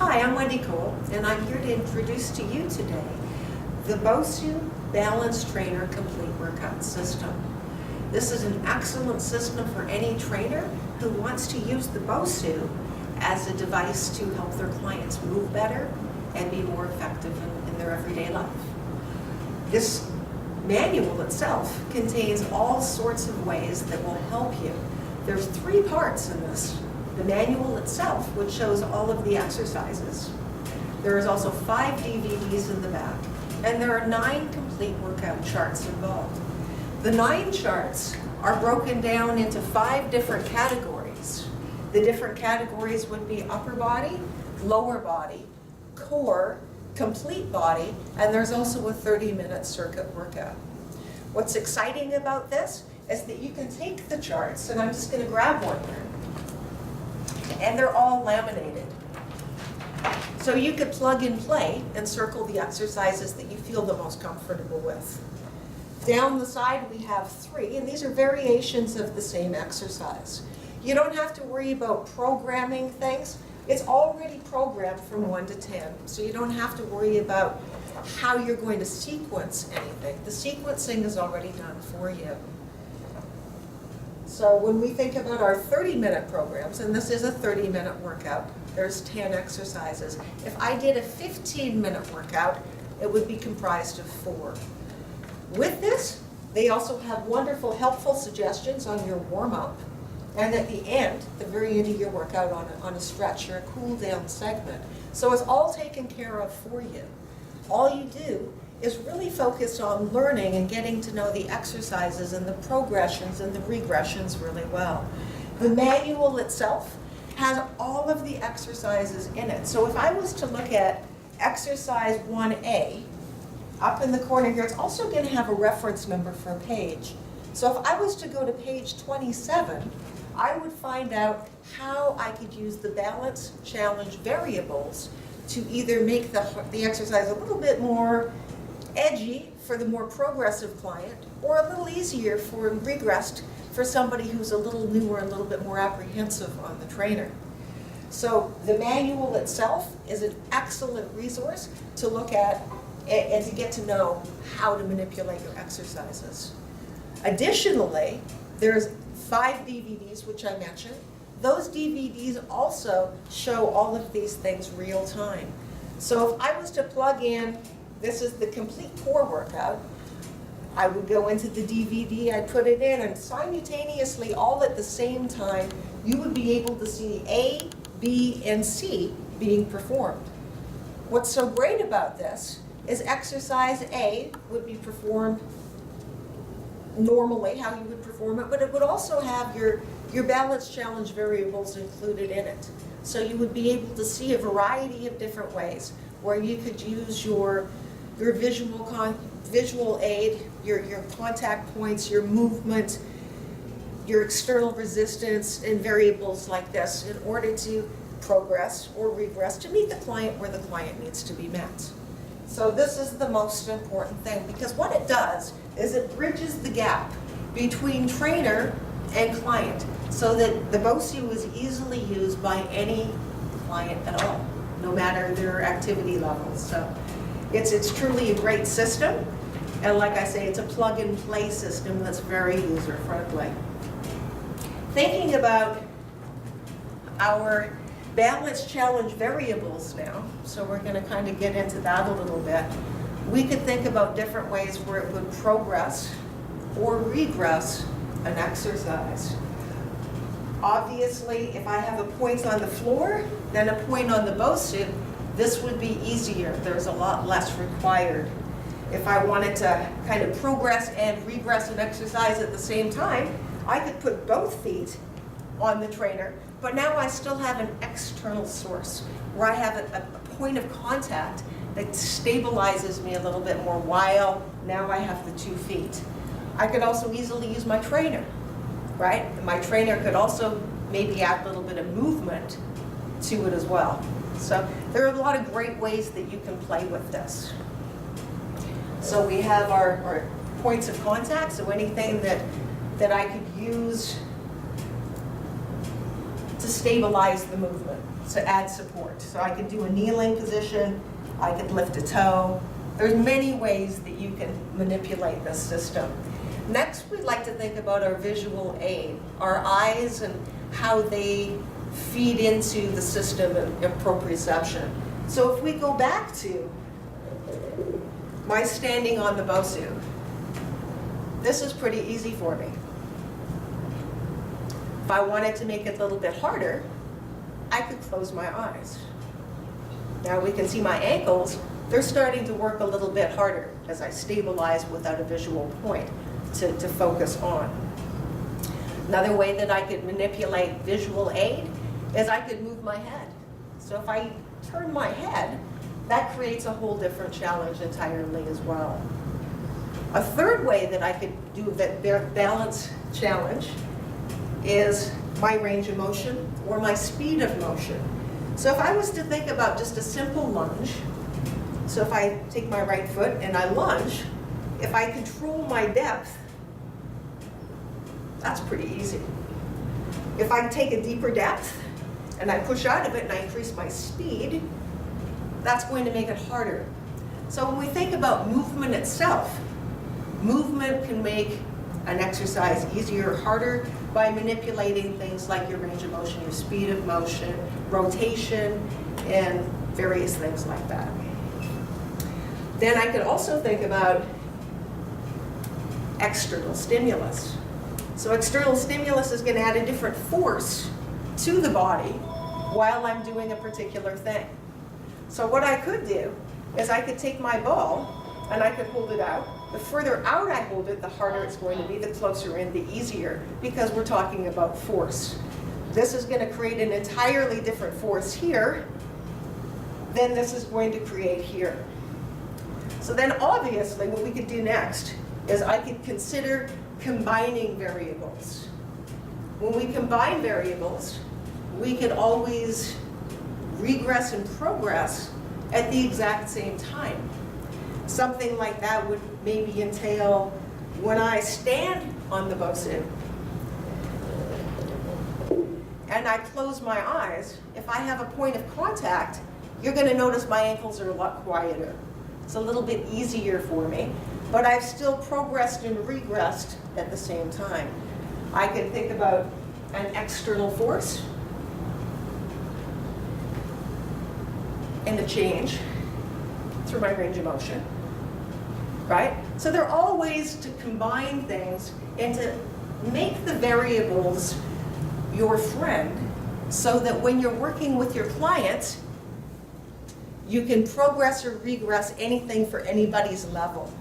Hi, I'm Wendy Cole, and I'm here to introduce to you today the BOSU Balance Trainer Complete Workout System. This is an excellent system for any trainer who wants to use the BOSU as a device to help their clients move better and be more effective in their everyday life. This manual itself contains all sorts of ways that will help you. There's 3 parts in this. The manual itself, which shows all of the exercises. There is also 5 DVDs in the back, and there are 9 complete workout charts involved. The 9 charts are broken down into 5 different categories. The different categories would be upper body, lower body, core, complete body, and there's also a 30-minute circuit workout. What's exciting about this is that you can take the charts, and I'm just going to grab one here, and they're all laminated. So you could plug and play and circle the exercises that you feel the most comfortable with. Down the side we have 3, and these are variations of the same exercise. You don't have to worry about programming things. It's already programmed from 1 to 10, so you don't have to worry about how you're going to sequence anything. The sequencing is already done for you. So when we think about our 30-minute programs, and this is a 30-minute workout, there's 10 exercises. If I did a 15-minute workout, it would be comprised of 4. With this, they also have wonderful, helpful suggestions on your warm-up, and at the end, the very end of your workout on a stretch or a cool-down segment. So it's all taken care of for you. All you do is really focus on learning and getting to know the exercises and the progressions and the regressions really well. The manual itself has all of the exercises in it. So if I was to look at exercise 1A, up in the corner here, it's also going to have a reference number for a page. So if I was to go to page 27, I would find out how I could use the balance challenge variables to either make the exercise a little bit more edgy for the more progressive client, or a little easier for regressed for somebody who's a little newer, a little bit more apprehensive on the trainer. So the manual itself is an excellent resource to look at and to get to know how to manipulate your exercises. Additionally, there's 5 DVDs, which I mentioned. Those DVDs also show all of these things real time. So if I was to plug in, this is the complete core workout, I would go into the DVD, I'd put it in, and simultaneously, all at the same time, you would be able to see A, B, and C being performed. What's so great about this is exercise A would be performed normally, how you would perform it, but it would also have your balance challenge variables included in it. So you would be able to see a variety of different ways where you could use your visual aid, your contact points, your movement, your external resistance, and variables like this in order to progress or regress to meet the client where the client needs to be met. So this is the most important thing, because what it does is it bridges the gap between trainer and client so that the BOSU is easily used by any client at all, no matter their activity levels. So it's truly a great system, and like I say, it's a plug-and-play system that's very user-friendly. Thinking about our balance challenge variables now, so we're going to kind of get into that a little bit. We could think about different ways where it would progress or regress an exercise. Obviously, if I have a point on the floor, then a point on the BOSU, this would be easier. There's a lot less required. If I wanted to kind of progress and regress an exercise at the same time, I could put both feet on the trainer, but now I still have an external source where I have a point of contact that stabilizes me a little bit more while now I have the 2 feet. I could also easily use my trainer, right? My trainer could also maybe add a little bit of movement to it as well. So there are a lot of great ways that you can play with this. So we have our points of contact, so anything that I could use to stabilize the movement. to add support. So I could do a kneeling position, I could lift a toe. There's many ways that you can manipulate this system. Next, we'd like to think about our visual aid, our eyes and how they feed into the system of proprioception. So if we go back to my standing on the BOSU, this is pretty easy for me. If I wanted to make it a little bit harder, I could close my eyes. Now we can see my ankles, they're starting to work a little bit harder as I stabilize without a visual point to focus on. Another way that I could manipulate visual aid is I could move my head. So if I turn my head, that creates a whole different challenge entirely as well. A third way that I could do that balance challenge is my range of motion or my speed of motion. So if I was to think about just a simple lunge, so if I take my right foot and I lunge, if I control my depth, that's pretty easy. If I take a deeper depth and I push out of it and I increase my speed, that's going to make it harder. So when we think about movement itself, movement can make an exercise easier or harder by manipulating things like your range of motion, your speed of motion, rotation, and various things like that. Then I could also think about external stimulus. So external stimulus is going to add a different force to the body while I'm doing a particular thing. So what I could do is I could take my ball and I could hold it out. The further out I hold it, the harder it's going to be, the closer in, the easier, because we're talking about force. This is going to create an entirely different force here than this is going to create here. So then obviously what we could do next is I could consider combining variables. When we combine variables, we could always regress and progress at the exact same time. Something like that would maybe entail when I stand on the BOSU and I close my eyes, if I have a point of contact, you're going to notice my ankles are a lot quieter. It's a little bit easier for me, but I've still progressed and regressed at the same time. I can think about an external force and a change through my range of motion, right? So there are all ways to combine things and to make the variables your friend so that when you're working with your clients, you can progress or regress anything for anybody's level.